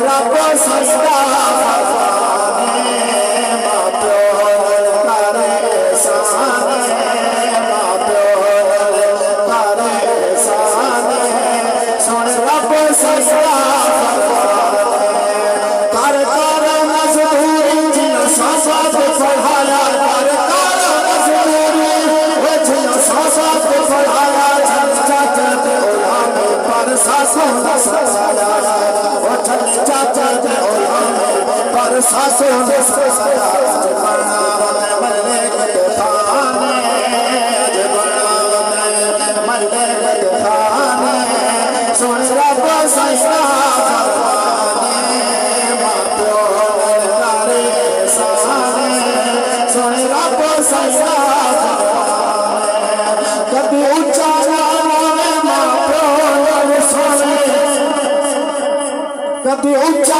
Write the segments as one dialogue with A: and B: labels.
A: रब सजदा कभी ऊंचा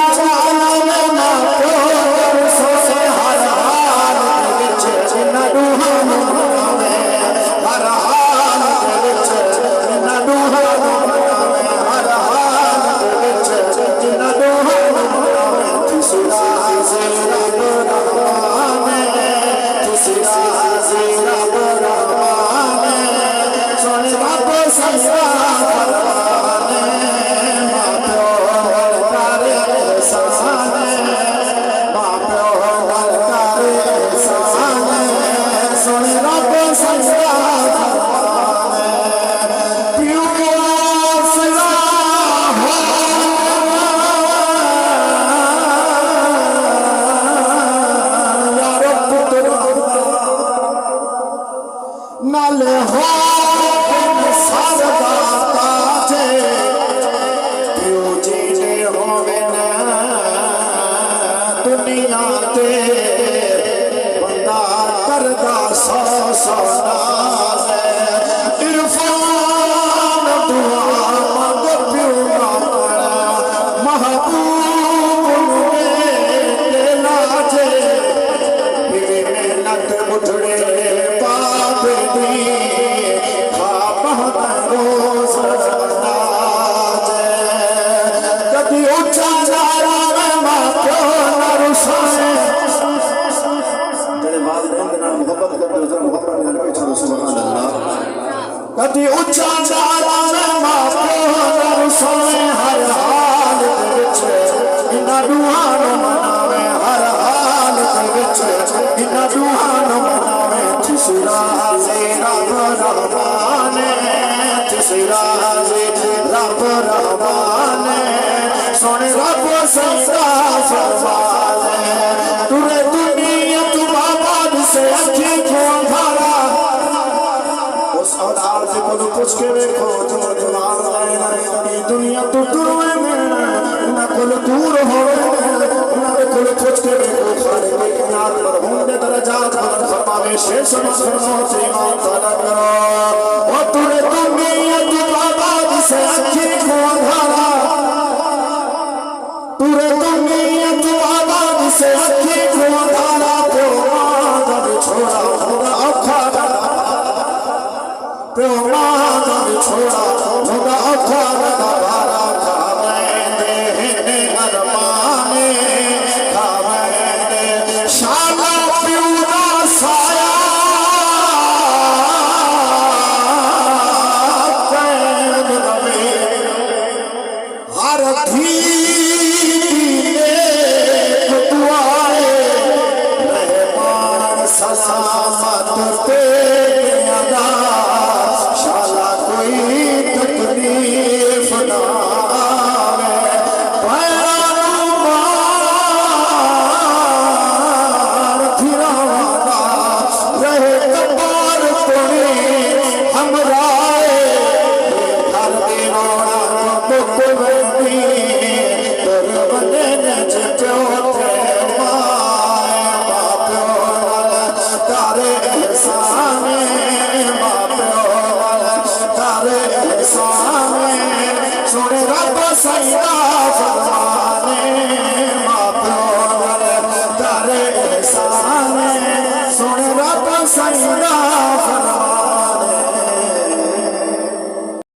A: दुनिया ते बंदा करदा सौ सौ नाल इरफान दुआ मंग प्यो मापड़ा महबूब ने लाजे मेरे मेहनत बुढ़ड़े बाप दी खाबा रोज अंदाजे कभी ऊंचा नारा में मापो कभी ऊंचा हर हाल इन्ना दुआनो मनावे हर हाल इन्ना दुआनो मनावे तिसरा से रब रहमाने तिसरा से रब रहमाने सोने रब सजदा फरमाने तुरे दुनिया तू बाबा से अखी क्यों भरा उस औलाद से बोलो कुछ के देखो तुम जवान लाए दुनिया तू दूर में ना कोल दूर हो ना कोल कुछ के देखो खाने के किनार पर होंगे दरजात बुलंद फरमावे शेष मखनो से ईमान ताला करो ओ तुरे दुनिया तू बाबा से अखी क्यों भरा तुरे दुनिया तू बाबा से अखी क्यों भरा तो मां छोड़ा होगा औखा प्यो मां छोड़ा होगा औखा भारा खावे दे अरमाने खावे दे शाला प्यो दा साया कैद रवे हर धी सलामत पे अदा शाला कोई तकलीफ ना आवे पैरां मार फिराना रहे कपार तोड़े हमराए हर दीवाना मुख बंदी तर बने नचो तारे एहसाने तारे एहसाने सुने रब सजदा फरमा